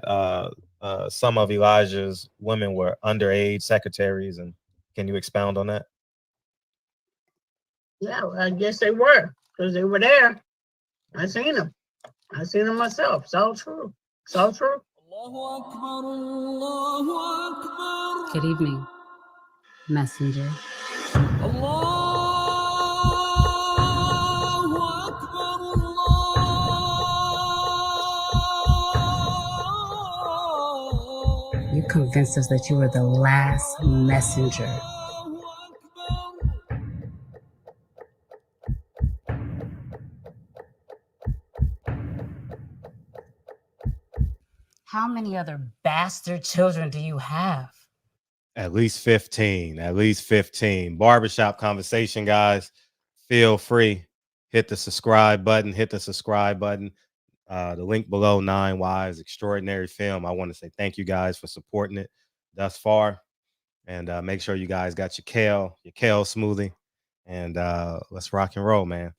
some of Elijah's women were underage secretaries, and can you expound on that? Yeah, well, I guess they were because they were there. I seen them. I seen them myself. It's all true. It's all true. Good evening, messenger. You convinced us that you were the last messenger. How many other bastard children do you have? At least 15. At least 15. Barbershop conversation, guys. Feel free. Hit the subscribe button. Hit the subscribe button. The link below, 9 Wise, extraordinary film. I want to say thank you guys for supporting it thus far. And make sure you guys got your kale smoothie. And let's rock and roll, man.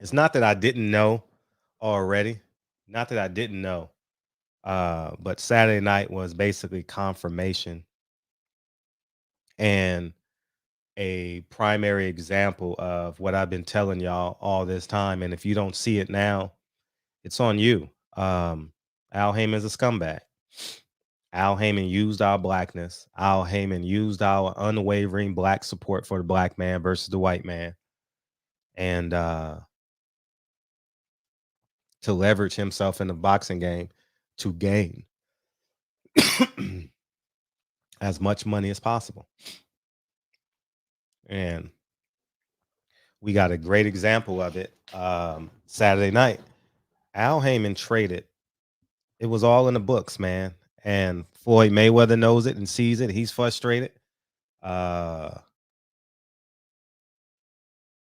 It's not that I didn't know already. Not that I didn't know. But Saturday night was basically confirmation and a primary example of what I've been telling y'all all this time. And if you don't see it now, it's on you. Al Heyman's a scumbag. Al Heyman used our blackness. Al Heyman used our unwavering black support for the black man versus the white man. And to leverage himself in the boxing game to gain as much money as possible. And we got a great example of it Saturday night. Al Heyman traded. It was all in the books, man. And Floyd Mayweather knows it and sees it. He's frustrated. Al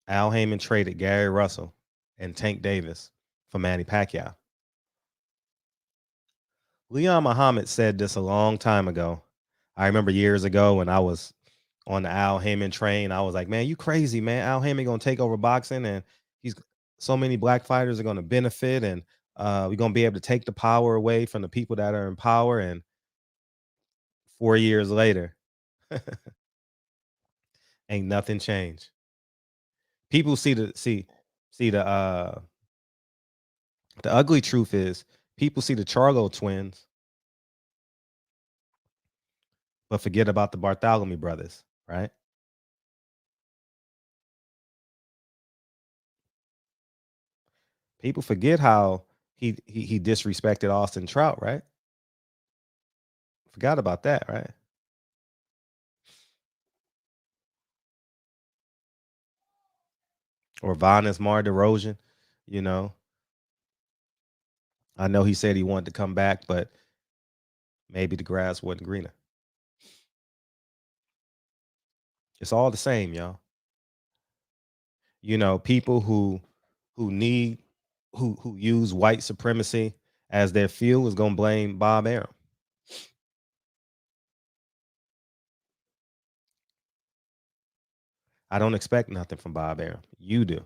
Heyman traded Gary Russell and Tank Davis for Manny Pacquiao. Leon Muhammad said this a long time ago. I remember years ago when I was on the Al Heyman train, I was like, man, you crazy, man. Al Heyman going to take over boxing, and he's so many black fighters are going to benefit, and we're going to be able to take the power away from the people that are in power. And 4 years later, ain't nothing changed. People see the ugly truth is people see the Charlo twins, but forget about the Bartholomew brothers, right? People forget how he disrespected Austin Trout, right? Forgot about that, right? Or Vanes Mar DeRozan, you know. I know he said he wanted to come back, but maybe the grass wasn't greener. It's all the same, y'all. You know, people who use white supremacy as their fuel is gonna blame Bob Arum. I don't expect nothing from Bob Arum. You do.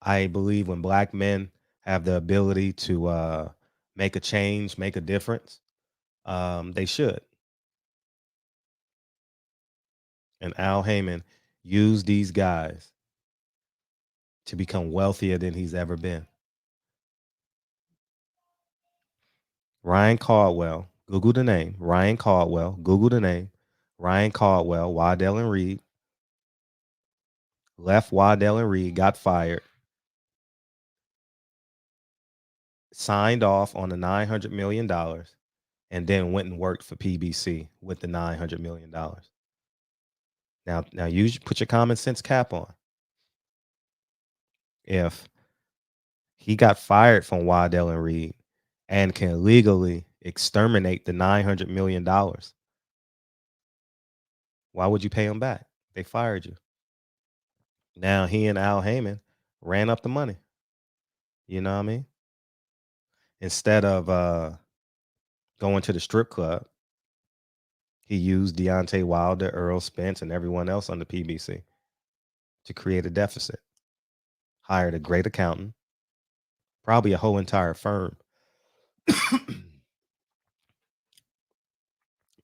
I believe when black men have the ability to make a change, make a difference, they should. And Al Heyman used these guys to become wealthier than he's ever been. Ryan Caldwell, Google the name. Ryan Caldwell, Google the name. Ryan Caldwell, Waddell and Reed. Left Waddell and Reed, got fired. Signed off on the $900 million and then went and worked for PBC with the $900 million. Now you put your common sense cap on. If he got fired from Waddell and Reed and can legally exterminate the $900 million, why would you pay him back? They fired you. Now he and Al Heyman ran up the money. You know what I mean? Instead of going to the strip club, he used Deontay Wilder, Earl Spence, and everyone else on the PBC. to create a deficit. Hired a great accountant, probably a whole entire firm,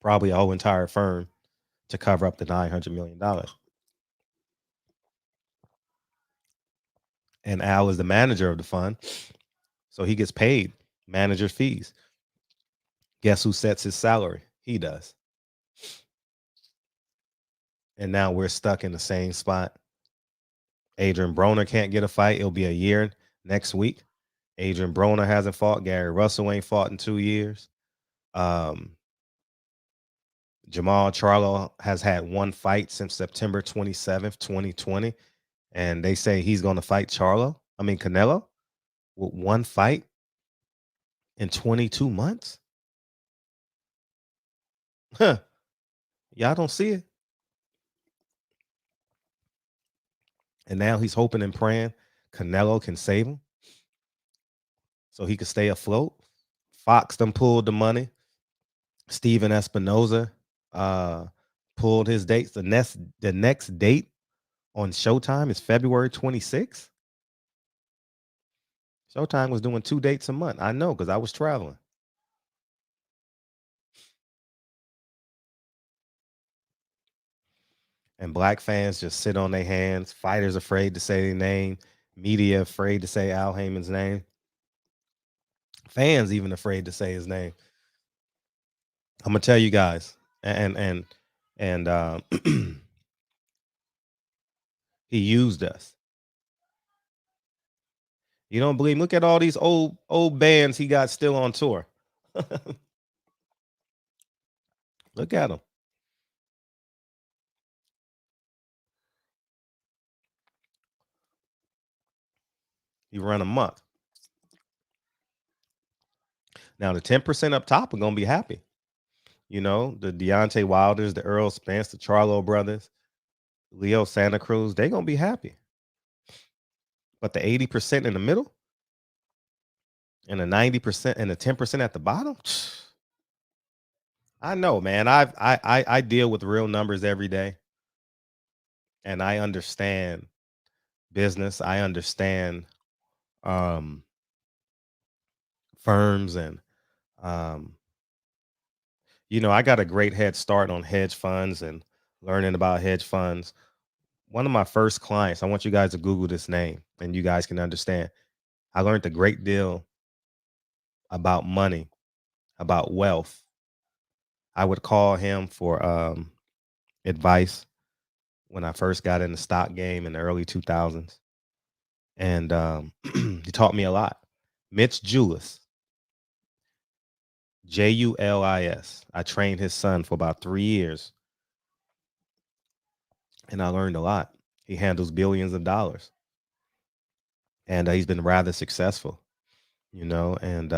probably a whole entire firm to cover up the $900 million. And Al is the manager of the fund, so he gets paid manager's fees. Guess who sets his salary? He does. And now we're stuck in the same spot. Adrian Broner can't get a fight. It'll be a year next week. Adrian Broner hasn't fought. Gary Russell ain't fought in 2 years. Jamal Charlo has had one fight since September 27th, 2020. And they say he's going to fight Canelo with one fight in 22 months. Huh. Y'all don't see it. And now he's hoping and praying Canelo can save him so he could stay afloat. Fox done pulled the money. Steven Espinoza pulled his dates. The next date on Showtime is February 26th. Showtime was doing 2 dates a month. I know, because I was traveling. And black fans just sit on their hands. Fighters afraid to say their name. Media afraid to say Al Haymon's name. Fans even afraid to say his name. I'm gonna tell you guys, and he used us. You don't believe? Look at all these old bands he got still on tour. Look at them. He run amok. Now the 10% up top are gonna be happy. You know, the Deontay Wilders, the Earl Spence, the Charlo brothers, Leo Santa Cruz, they're gonna be happy. But the 80% in the middle and the 90% and the 10% at the bottom, I know, man. I deal with real numbers every day, and I understand business. I understand firms, and I got a great head start on hedge funds and learning about hedge funds. One of my first clients, I want you guys to Google this name and you guys can understand. I learned a great deal about money, about wealth. I would call him for advice when I first got in the stock game in the early 2000s. And he taught me a lot. Mitch Julis, Julis. I trained his son for about 3 years. And I learned a lot. He handles billions of dollars. And he's been rather successful, and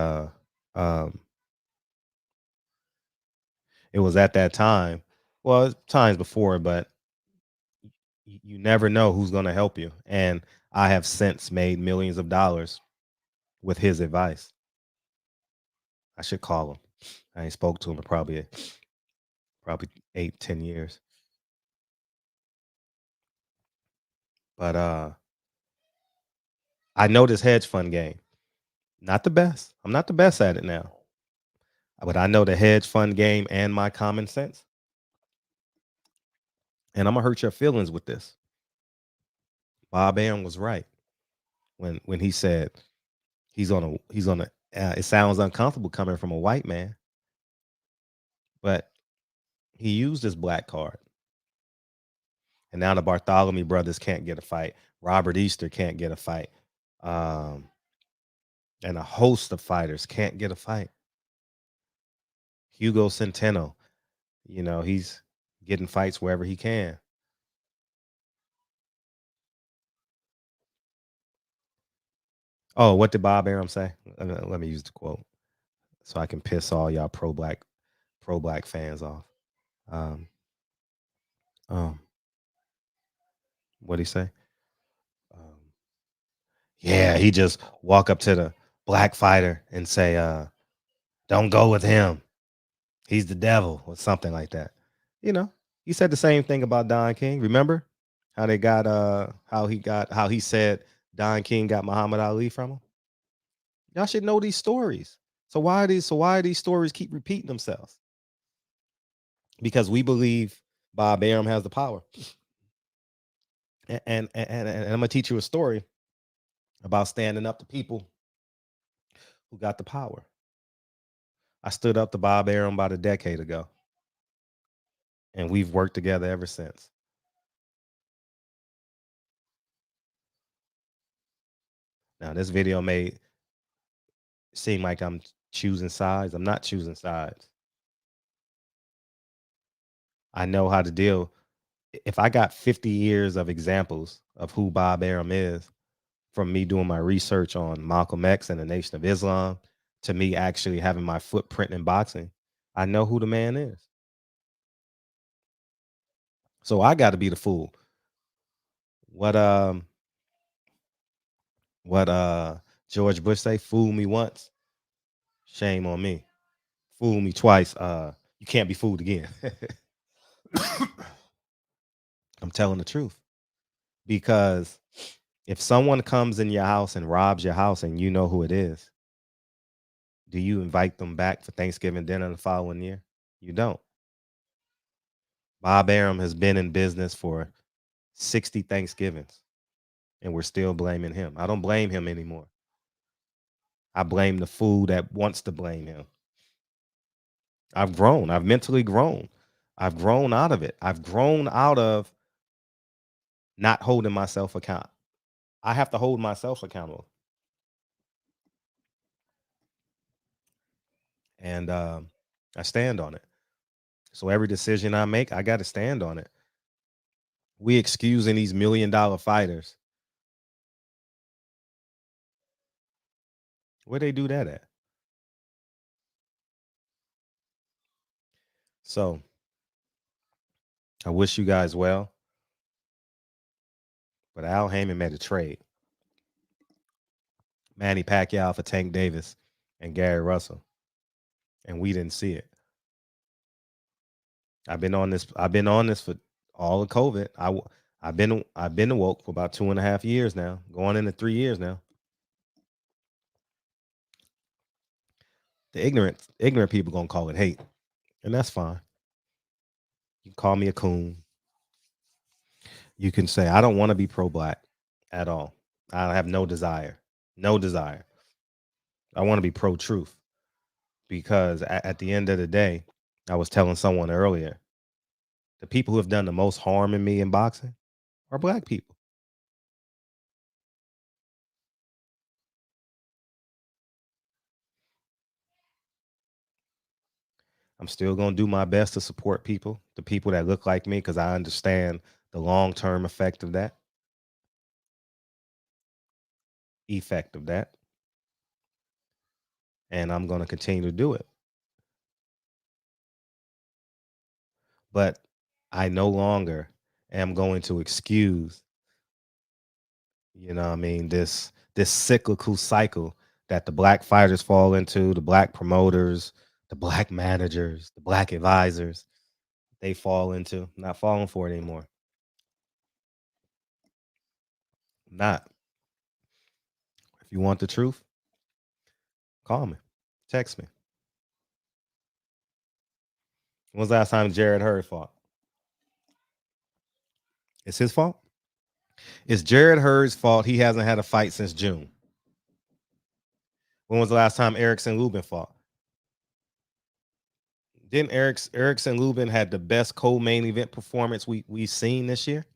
it was at that time, well, times before, but you never know who's going to help you. And I have since made millions of dollars with his advice. I should call him. I ain't spoke to him in probably 8-10 years. But I know this hedge fund game. Not the best. I'm not the best at it now. But I know the hedge fund game and my common sense. And I'm gonna hurt your feelings with this. Bob Arum was right when he said he's on a. It sounds uncomfortable coming from a white man, but he used his black card, and now the Bartholomew brothers can't get a fight. Robert Easter can't get a fight, and a host of fighters can't get a fight. Hugo Centeno, he's getting fights wherever he can. Oh, what did Bob Arum say? Let me use the quote so I can piss all y'all pro black fans off. What'd he say? Yeah, he just walk up to the black fighter and say, "Don't go with him. He's the devil," or something like that. He said the same thing about Don King. Remember, How they got how he said Don King got Muhammad Ali from him. Y'all should know these stories. So why are these stories keep repeating themselves? Because we believe Bob Arum has the power. And I'm gonna teach you a story about standing up to people who got the power. I stood up to Bob Arum about a decade ago, and we've worked together ever since. Now, this video may seem like I'm choosing sides. I'm not choosing sides. I know how to deal. If I got 50 years of examples of who Bob Arum is, from me doing my research on Malcolm X and the Nation of Islam to me actually having my footprint in boxing, I know who the man is. So I got to be the fool. What George Bush say? Fool me once, shame on me. Fool me twice, you can't be fooled again. I'm telling the truth. Because if someone comes in your house and robs your house and you know who it is, do you invite them back for Thanksgiving dinner the following year? You don't. Bob Arum has been in business for 60 Thanksgivings, and we're still blaming him. I don't blame him anymore. I blame the fool that wants to blame him. I've grown. I've mentally grown. I've grown out of it. I've grown out of not holding myself account. I have to hold myself accountable. And I stand on it. So every decision I make, I got to stand on it. We excusing these $1 million fighters. Where they do that at? So I wish you guys well. But Al Haymon made a trade. Manny Pacquiao for Tank Davis and Gary Russell. And we didn't see it. I've been on this for all of COVID. I've been awoke for about 2.5 years now, going into 3 years now. The ignorant people gonna call it hate, and that's fine. You can call me a coon. You can say I don't want to be pro-black at all. I have no desire. No desire. I want to be pro-truth because at the end of the day, I was telling someone earlier, the people who have done the most harm in me in boxing are black people. I'm still going to do my best to support people, the people that look like me, because I understand the long-term effect of that. And I'm going to continue to do it. But I no longer am going to excuse, this cyclical cycle that the black fighters fall into, the black promoters, the black managers, the black advisors, they fall into. I'm not falling for it anymore. I'm not. If you want the truth, call me, text me. When was the last time Jared Hurd fought? It's his fault? It's Jared Hurd's fault he hasn't had a fight since June. When was the last time Erickson Lubin fought? Didn't Erickson Lubin had the best co-main event performance we've seen this year?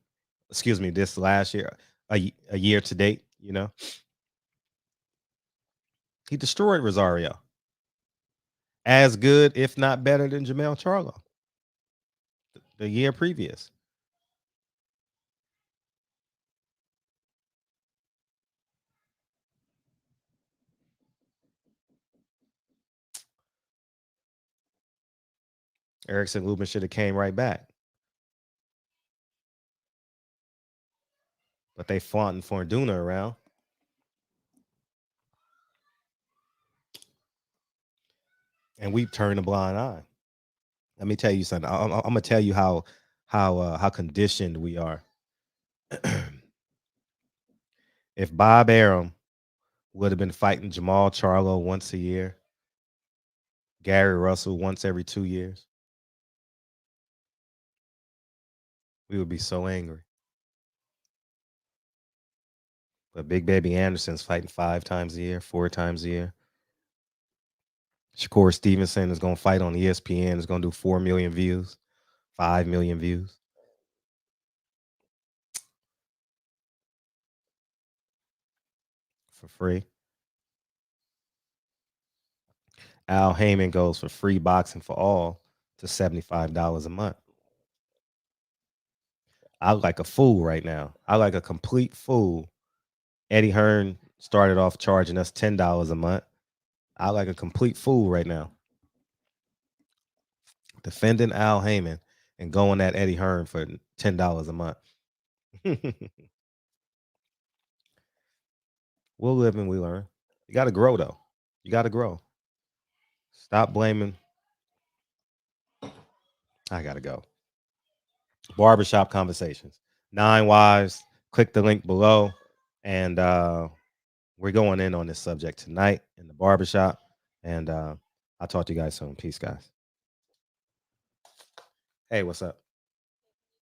Excuse me, this last year, a year to date, He destroyed Rosario. As good, if not better than Jamel Charlo the year previous. Erickson Lubin should have came right back. But they flaunting Fortuna around. And we turned a blind eye. Let me tell you something. I'm gonna tell you how conditioned we are. If Bob Arum would have been fighting Jamal Charlo once a year, Gary Russell once every 2 years, we would be so angry. But Big Baby Anderson's fighting 5 times a year, 4 times a year. Shakur Stevenson is going to fight on ESPN. Is going to do 4 million views, 5 million views. For free. Al Haymon goes for free boxing for all to $75 a month. I look like a fool right now. I like a complete fool. Eddie Hearn started off charging us $10 a month. I like a complete fool right now. Defending Al Haymon and going at Eddie Hearn for $10 a month. We'll live and we learn. You got to grow, though. You got to grow. Stop blaming. I got to go. Barbershop Conversations. 9 Wives. Click the link below. And we're going in on this subject tonight in the barbershop. And I'll talk to you guys soon. Peace, guys. Hey, what's up?